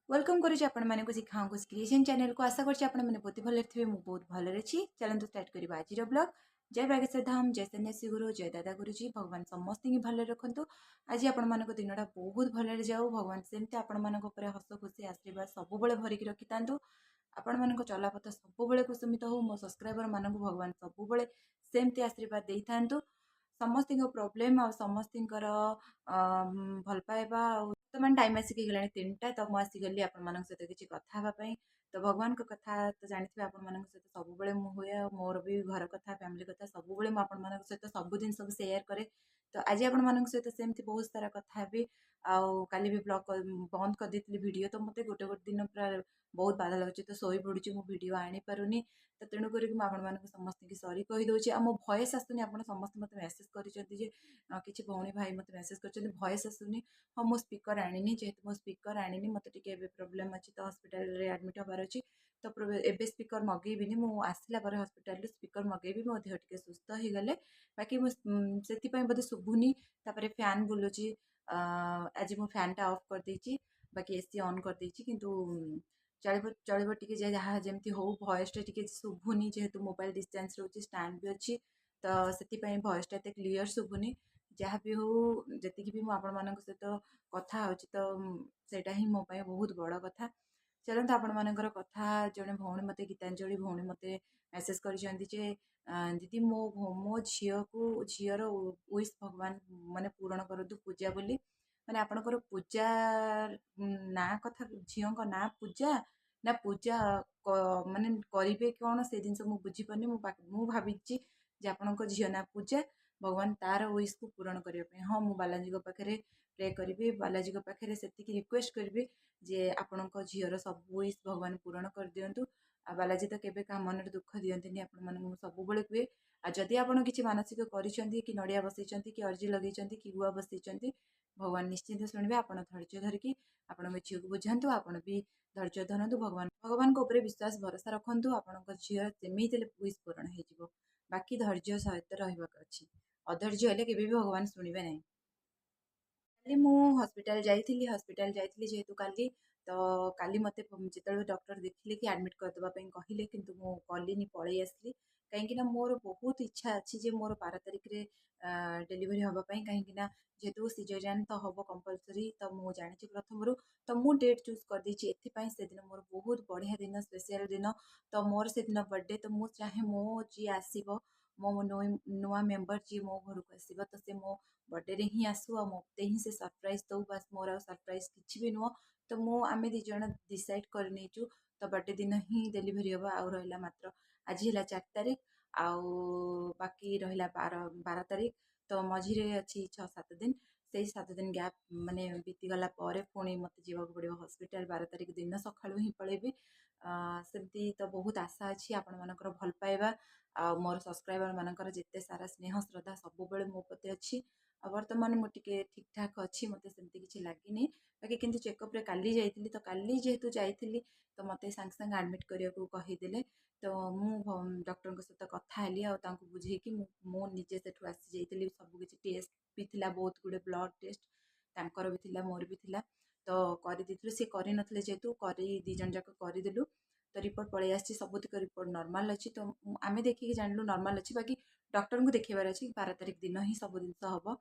Welcome करुच्ची आपण मानक शिखाऊँ creation channel को आशा करछि आपण माने बहुत भले थे मु बहुत भले अछि चलंतु स्टार्ट करबा आज ब्लॉग। जय बागेश्वर धाम, जय सन्यासी गुरु, जय दादा गुरुजी। भगवान समस्त की भले रखंतु। आज आपण मानक दिनटा बहुत भले जाऊ। भगवान सेमती आपण मानक ऊपर हस खुशी आशीर्वाद सब बेले भरिक रखितांतु। आपण मानक चलापथ सब बेले कुसुमित हो। मो सब्सक्राइबर मानक भगवान सब बेले सेमती आशीर्वाद देइथांतु। समस्त प्रोब्लेम आ समस्त भल पाइबा। बर्तमान टाइम आसिक गलानी 3टा तो मुझे आसीगली आपण सहित किसी कथा हाँपाई। तो भगवान को कथा तो जानते आपण सहित सब बेले हुए। मोर भी घर कथा फैमिली कथा सब बेले मुझे सहित सब जिन सब सेयार करे। तो आज आपण सहित सेमती बहुत सारा कथा भी आउ काली भी ब्लॉग बंद कर देती वीडियो। तो मते गोटे गोटे दिन पूरा बहुत बाधा लगे तो शोई पड़ुची मु वीडियो आनी पारुनी। तो तेणुक मुझे समस्त की सॉरी कहीदे। आ मो भॉइस आसुनी आप समस्त मत मेसेज कर किसी भौणी भाई मत मेसेज कर भॉइस आसुनी। हाँ मो स्पीकर आनी जेहेतु मो स्पीकर आनी मत टे प्रोब्लेम अच्छी तो हॉस्पिटल रे एडमिट होबार अच्छी। तो एबे स्पीकर मगेबिनी मु आसला पर हॉस्पिटल स्पीकर मगेबी मो देह टिके सुस्थ हो गले। बाकी से बोधे शुभुनी। तापर फैन बुलूची आज मु फैन टा ऑफ कर देची। बाकी एसी ऑन कर देची किंतु चलो चलो टी जहाँ जमी हो भॉइस टे शुभुनी जेहेतु मोबाइल डिस्टेंस रोचे स्टैंड भी अच्छी। तो से भॉइस टा क्लीयर शुभुनी। जहाँ भी हो जी भी मुझे सहित कथा हो तो सेटा ही मो बहुत बड़ कथा। चलते आपण मानकर कथा जड़े भौणी मत गीतांजलि भौणी मत मेसेज कर दीदी मो झी को झीर विश भगवान माने पूरण करतु पूजा बोली। माने आपणकर पूजा ना कथा झील ना पूजा ना पूजा माने करेंगे कौन से जिन मुझे बुझीपारे मु भावी जे आपणक झील ना पूजा भगवान तार विश को पूरण करने। हाँ मु बालाजी पाखे प्रे करी बालाजी पाखे से रिक्वेस्ट करी जे आपणक झीर सब विश भगवान पूरण कर दिंतु। आ बालाजी तो केबे का मन दुख दियंतिनी आपण मानक सब बेले कहे। आ जदि आपण किसी मानसिक करिसेंती कि नड़िया बसैचंती कि अर्जी लगेचंती कि गुआ बसैचंती भगवान निश्चिंत शुणवे। आपण धैर्य धरिकी आपण झील को बुझातु। आपण भी धैर्य धरतु। भगवान को ऊपर विश्वास भरोसा रखु। आपण झील जमी विश पूरण हो। बाकी धैर्य सहित रहा अच्छी। अधैर्य हेले केबे भी भगवान शुणवे ना। काली मु हॉस्पिटल जाइली जेहेतु काली तो काली मते जिते डॉक्टर देखिले कि एडमिट करदेवाई कहले किंतु मु कलिनी पलि आसली कहीं मोर बहुत इच्छा अच्छी जे मोर 12 तारिख रे डेलीवरी हाँपाई। कहीं जेहेतु सीजरियन तो हम कंपलसरी तो मुझे जानी प्रथम तो मु डेट चूज कर देछि। एथिपाई से दिन मोर बहुत बढ़िया दिन स्पेशल दिन। तो मोर से दिन बर्थडे तो मु चाहे मो जी आसब मो नुआ मेम्बर जी मो घर को आसब तो से मो बर्थडे रे ही आसू आ मते ही से सरप्राइज दो। बस मोर आ सरप्राइज किछि भी नुह। तो मु आमे दी जण डिसाइड कर नेचु तो बर्थडे दिन ही डेलीवरी हबा। आ रहिला मात्र आज है 4 तारिख आउ बाकी रहिला 12 तारिख। तो मझिरे अच्छी 6-7 दिन से 7 दिन गैप माने बीती गला पुणी मत जीवाक पड़ो हॉस्पिटल 12 तारिख दिन सकाळू ही पळेबी। सेमती तो बहुत आशा अच्छी आपण मानकर भल पाइबा आ मोर सब्सक्राइबर मानकर जिते सारा स्नेह श्रद्धा सब बेले मो प्रति अच्छी। वर्तमान मुझे ठीक ठाक अच्छी मत सेमती किसी लगे। बाकी किंतु चेकअप रे काली जाइली तो काली जेहेतु जाइली तो मत सांगे सांगे एडमिट करने को कहीदेले। तो मु डॉक्टर सहित कथा हेली आउ बुझेकी मु निजे से आसी जाइली। सब किसी टेस्ट भी थिला बहुत गुड़े ब्लड टेस्ट तांकर भी थिला मोर भी थिला। तो कर देथिलु से करि नथले जेहेतु करी दी जन जाक करदेलु। तो रिपोर्ट पलि आसी सबुतिक रिपोर्ट नॉर्मल अच्छी। तो आमे देखिए जानलु नॉर्मल अच्छी। बाकी डॉक्टर को देखेबार अच्छी 12 तारिख दिन ही सब जिन हम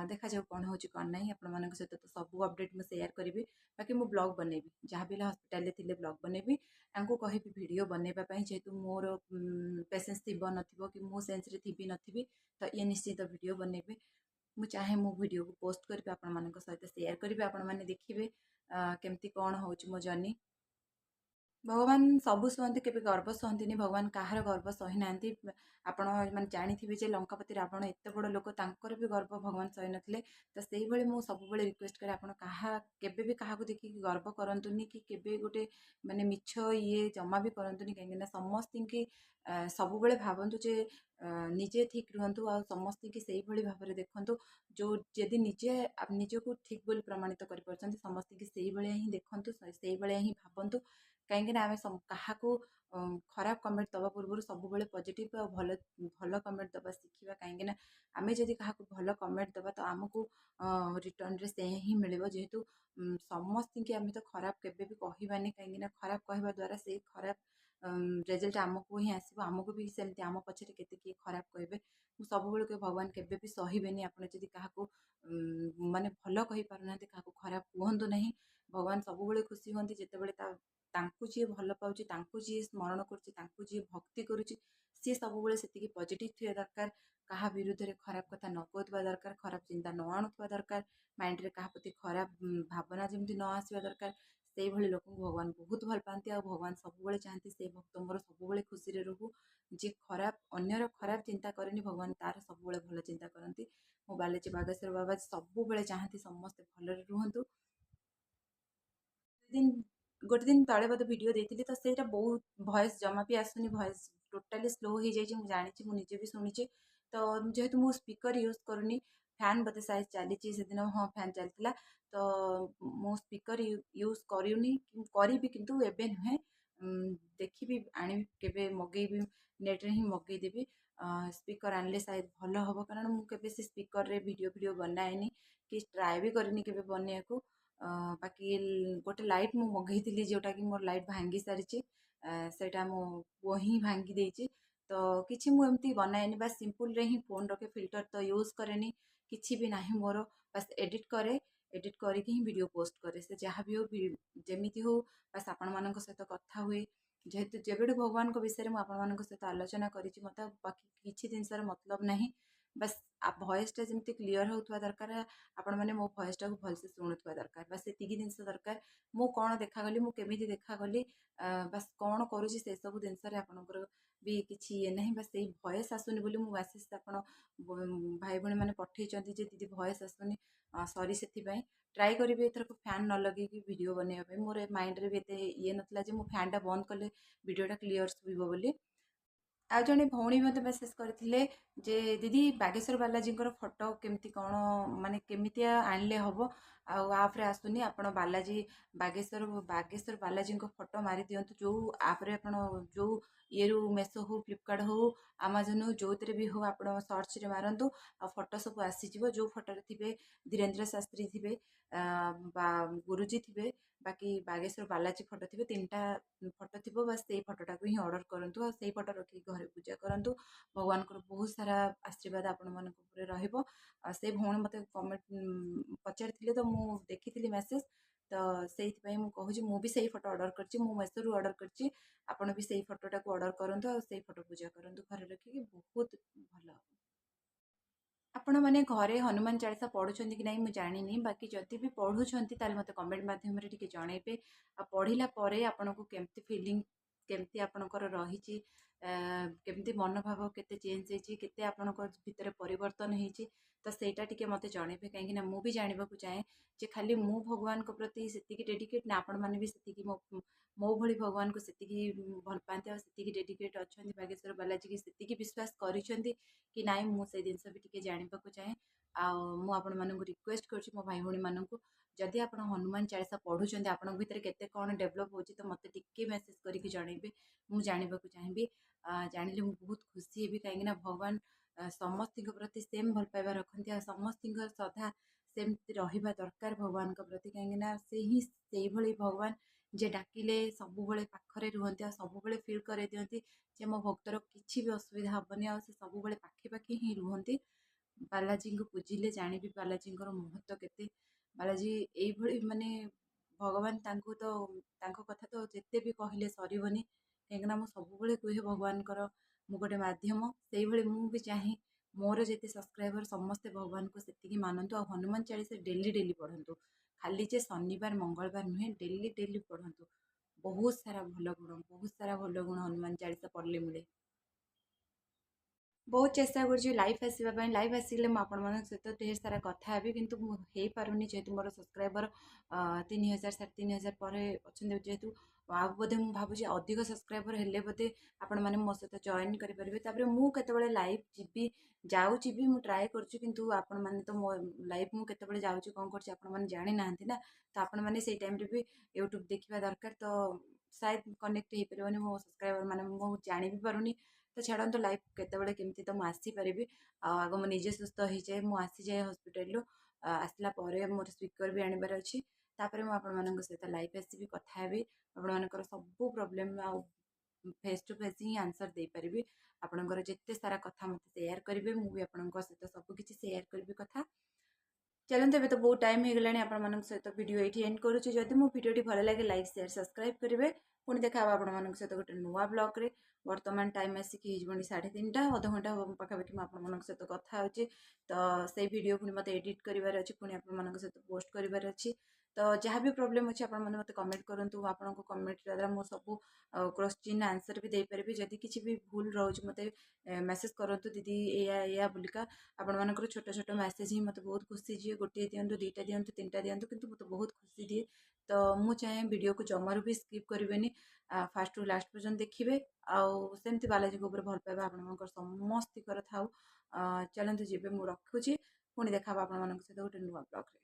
देखा जाऊ कौन हो कौन ना। आपण सहित तो सब अपडेट मुझे सेयार करी। बाकी मु ब्लॉग बनैबी जहाँ भी हॉस्पिटल थे ब्लॉग बनैबी तांको कहिबी वीडियो बनैबा जेहेतु मोर पेसेंस थी नथिबो कि मु सेंस रे थी नथिबी तो ये निश्चित वीडियो बनैबे। मु चाहे मो वीडियो को पोस्ट करी आपण सहित सेयार करी आपण मैंने देखिए केमती कौन हो मो जर्नी। भगवान सबू सहती केवे गर्व सहती भगवान कହାର गर्व सही ना। आपण मैंने जानी जे लंकापति रावण एत बड़ लोक तांकर भी गर्व भगवान सही नथिले। तो से भाई मुझे सब रिक्वेस्ट करे आपण केबे भी क्या देखिए गर्व करंतुनी कि केबे गोटे माने मिछ ये जमा भी करंतुनी कहीं समस्त की सब बेले भावतु जे निजे ठीक रुहतु आ समस्त की से भाई भाव में देखु। जो जदि निजे निज को ठीक बोली प्रमाणित कर समस्त की से भाया ही देखु से भाया ही भावतु। कहीं आम क्या खराब कमेंट दवा पूर्व सब पॉजिटिव और भल भल कमेंट दवा शिखा कहीं आम जदि क्या भल कमेंट दवा तो आमको रिटर्न रे से ही मिल जेहेतु समस्त की आम तो खराब केवे भी कहबानी कहीं खराब कहवा द्वारा से खराब रेजल्ट आमको ही आसो आमको भी सेमती आम पछरे केते किए खराब कहे सब कहे भगवान केवे भी सहेबेनि आपड़ जदि क्या माने भल कही पारना क्या खराब कहतु ना भगवान सब खुशी हमें जिते जी भल पाँच जी स्मरण कर भक्ति करुच्ची सी सब से पॉजिटिव थी दरकार क्या विरुद्ध में खराब कथा न कहवा दरकार खराब चिंता न आणुवा दरकार माइंड रे क्या प्रति खराब भावना जमी न आसवा दरकार से लोक भगवान बहुत भल पाती आ भगवान सब चाहती से भक्त मोर सब खुशी रहू जी खराब अन्यर खराब चिंता करेनि भगवान तार सब भल चिंता करती मो बालाजी बागेश्वर बाबा सब चाहती समस्ते भलरे रुहतु दिन गोटे दिन तले बोधे भिड देती तो सहीटा बहुत भॉइस जमा भी आसुनी भॉइस टोटाली स्लो हो जाए जानी मुझे भी शुणी तो जेहेतु मु स्पीकर यूज करूनी फैन बोधे साइज चली से दिन हाँ फैन चलता तो मो स्पीकर यूज करूनी करी किंतु एबे नुहे देखी आनी केबे मगेबी नेट रे ही मगेदेवी स्पीकर आनले शायद भल हम कारण मुझे से स्पीकर रे वीडियो बनाएनी कि ट्राए भी करनी के बनया को बाकी गोटे लाइट मु मगेली जोटा कि मोर लाइट भांगी सारी सेटा मो पुओ ही भांगी देछि तो किछि मु एमती बनाएनी बस सिंपल रे ही फोन रखे फिल्टर तो यूज करेनी किछि भी नाही मोर बस एडिट करे एडिट करके ही वीडियो पोस्ट करे से जहाँ भी हो जेमिति हो बस आपण मानक सहित कथा हुए जेहेतु जेबेठू भगवान विषय में आपण मानक सहित आलोचना करी मत बाकी किछि जिनसर मतलब नहीं बस भॉइसटा जमी क्लीयर होता दरकार आपण मैंने मो भॉइसटा को भलसे शुणुवा दरकार बस से जिन दरकार मु कौन देखागली मु केमिति देखागली बस कौन करुँची से सब जिनस आपणकर भी किसी ये ना बस यही भॉइस आसुनी बोली मु मैसेज आपण भाई भाई मैंने पठे दीदी भॉइस आसुनी सॉरी से ट्राए करी एथरक फैन न लगे वीडियो बनवाई मोर माइंड रे भी एते ये नथला जे मु फैनटा बंद कले वीडियोटा क्लीयर शुभ बोली आ जड़े भौणी मत मेसेज करते जे दीदी बागेश्वर बालाजी फोटो केमती कौन माने केमितिया आणले हम आप्रे आसुनी आपण बालाजी बागेश्वर बागेश्वर बालाजी फोटो मारी दिंतु जो आप्रे आप जो ये मेसो हो फ्लिपकार्ट हो आमाजन हो जो भी हो आप सर्च रे मारतु आ फोटो सब आसीज जो फोटो थे धीरेन्द्र शास्त्री थे गुरुजी थे बाकी बागेश्वर बालाजी फोटो थे 3टा फोटो थी बस से फोटोटा को ही ऑर्डर करूँ से फोटो रखी घरे पूजा करूँ भगवान बहुत सारा आशीर्वाद आपण मान से भौणी मत कमेंट पचारि तो मुझे देखी मेसेज तो से मुझे मुझे से फोटो ऑर्डर कर मेसो ऑर्डर कर भी से फोटोटा को ऑर्डर करूँ से फोटो पूजा करूँ घरे रखिकी बहुत भल आपण मैंने घरे हनुमान चालीसा पढ़ुं कि नहीं मुझे जानी बाकी जदि भी पढ़ुं मत कमेंट मध्यम जनइबे पढ़ला आपन को केमती फीलिंग केमती आपणकर रही केमती मनोभाव केते चेंज होते आपण भितर परिवर्तन होती तो सहीटा टी मत जनइबे कहीं मुझे भी जानवा चाहे जे खाली मु भगवान प्रति से डेडिकेट ना आपण मैंने भी से मो भली भगवान को से भल पाते से डेडिकेट अच्छा बागेश्वर बालाजी की से विश्वास कर कि नाई मुझे जिनस भी टी जानवा चाहे आपण मानक रिक्वेस्ट कर मो भाई भाई मानक जदि आप हनुमान चालीसा पढ़ुं आपण भर के कौन डेभलप हो तो मत टिके मेसेज करके जनइबे मुझे जानवा चाहिए जानिले मुझे बहुत खुशी हेबी कहीं भगवान समस्त प्रति सेम भल पाइबा रखती समस्त श्रद्धा सेमती रहा दरकार भगवान प्रति कहीं से ही से भली भगवान जे डाकिले सब पाखरे रुहति सब फिल कर दिखती जे मो भक्तर किसी भी असुविधा हेनी आ सब पाखे पाखे ही रुहति बालाजी को पूजिले जानी बालाजी महत्व केते बालाजी यही माने भगवान तांको तो तांको कथा तो जिते भी कहले सरबनी कहीं मुझे सब कहे भगवान मु गोटे मध्यम से भी चाहे मोर जिते सब्सक्राइबर समस्ते भगवान को से मानतु आ हनुमान चालीसा डेली डेली पढ़ु खाली जे शनिवार मंगलवार नुहे डेली डेली पढ़ु बहुत सारा भल गुण हनुमान चालीसा पढ़ले मिले बहुत चेष्टा कर लाइव आसवाई लाइव आसिले मुझे सहित ढेर सारा कथा हेबी किंतु हो पारुनी जेहेतु मोर सब्सक्राइबर 3000 3500 पर अच्छा जेहेतु बोधे मुझे भावुँ अधिक सब्सक्राइबर हेले बोधे आपण मैंने मो सहित जॉइन करेंगे मुझे लाइव जी जाऊँगी भी मुझे ट्राए कर तो मो लाइव मुझे जाऊँगी कौन कर जानी ना तो आपण मैंने टाइम भी यूट्यूब देखा दरकार तो शायद कनेक्ट ହେଇପାରିବନି ମୋ ସବସ୍କ୍ରାଇबर ମାନେ ମୁଁ ଜାଣି ବି ପାରୁନି। ତ ଛାଡ଼ନ୍ତୁ ଲାଇଫ୍ କେତେବେଳେ କେମିତି ତ ମୁଁ ଆସିପାରିବି। ଆଉ ଆଗ ମୁଁ ନିଜେ ସୁସ୍ଥ ହେଇଯାଏ, ମୁଁ ଆସିଯାଏ ହସ୍ପିଟାଲରୁ। ଆସିଲା ପରେ ମୋର ସ୍ପିକର ବି ଆଣିବାର ଅଛି। ତାପରେ ମୁଁ ଆପଣମାନଙ୍କ ସହିତ ଲାଇଭ୍ ଆସିବି, କଥା ହେବି। ଆପଣମାନଙ୍କର ସବୁ ପ୍ରୋବ୍ଲେମ୍ ଆଉ ଫେସ୍ ଟୁ ଫେସ୍ ହିଁ ଆନ୍ସର୍ ଦେଇପାରିବି। ଆପଣଙ୍କର ଯେତେ ସାରା କଥା ମୋତେ ସେୟାର କରିବେ, ମୁଁ ବି ଆପଣଙ୍କ ସହିତ ସବୁକିଛି ସେୟାର କରିବି କଥା। ଚାଲନ୍ତୁ ଏବେ ତ ବହୁତ ଟାଇମ୍ ହେଇଗଲାଣି, ଆପଣମାନଙ୍କ ସହିତ ଭିଡ଼ିଓ ଏଇଠି ଏଣ୍ଡ କରୁଛି। ଯଦି ମୋ ଭିଡ଼ିଓଟି ଭଲ ଲାଗେ ଲାଇକ୍ ସେୟାର ସବସ୍କ୍ରାଇବ୍ କରିବେ। ପୁଣି ଦେଖା ହବ ଆପଣମାନଙ୍କ ସହିତ ଗୋଟେ ନୂଆ ବ୍ଲଗ୍ରେ। ବର୍ତ୍ତମାନ ଟାଇମ୍ ଆସିକି ହେଇଯିବଣି 3:30, ଅଧଘଣ୍ଟା ପାଖାପାଖି ମୁଁ ଆପଣମାନଙ୍କ ସହିତ କଥା ହେଉଛି। ତ ସେଇ ଭିଡ଼ିଓ ପୁଣି ମୋତେ ଏଡ଼ିଟ୍ କରିବାର ଅଛି, ପୁଣି ଆପଣମାନଙ୍କ ସହିତ ପୋଷ୍ଟ କରିବାର ଅଛି। ତ ଯାହା ବି ପ୍ରୋବ୍ଲେମ୍ ଅଛି ଆପଣମାନେ ମୋତେ କମେଣ୍ଟ କରନ୍ତୁ। ଆପଣଙ୍କ କମେଣ୍ଟ ଦ୍ୱାରା ମୁଁ ସବୁ କ୍ୱେଶ୍ଚିନ୍ ଆନ୍ସର୍ ବି ଦେଇପାରିବି। ଯଦି କିଛି ବି ଭୁଲ ରହୁଛି ମୋତେ ମେସେଜ୍ କରନ୍ତୁ, ଦିଦି ଏଇଆ ଏଇଆ ବୋଲିକା। ଆପଣମାନଙ୍କର ଛୋଟ ଛୋଟ ମେସେଜ୍ ହିଁ ମୋତେ ବହୁତ ଖୁସି ଦିଏ। ଗୋଟିଏ ଦିଅନ୍ତୁ, 2ଟା ଦିଅନ୍ତୁ, 3ଟା ଦିଅନ୍ତୁ, କିନ୍ତୁ ମୋତେ ବହୁତ ଖୁସି ଦିଏ। ତ ମୁଁ ଚାହେଁ ଭିଡ଼ିଓକୁ ଜମାରୁ ବି ସ୍କିପ୍ କରିବେନି, ଫାଷ୍ଟରୁ ଲାଷ୍ଟ ପର୍ଯ୍ୟନ୍ତ ଦେଖିବେ। ଆଉ ସେମିତି ବାଲାଜୀଙ୍କ ଉପରେ ଭଲ ପାଇବା ଆପଣମାନଙ୍କର ସମସ୍ତଙ୍କର ଥାଉ। ଚାଲନ୍ତୁ ଯିବେ, ମୁଁ ରଖୁଛି। ପୁଣି ଦେଖା ହବ ଆପଣମାନଙ୍କ ସହିତ ଗୋଟେ ନୂଆ ବ୍ଲଗ୍ରେ।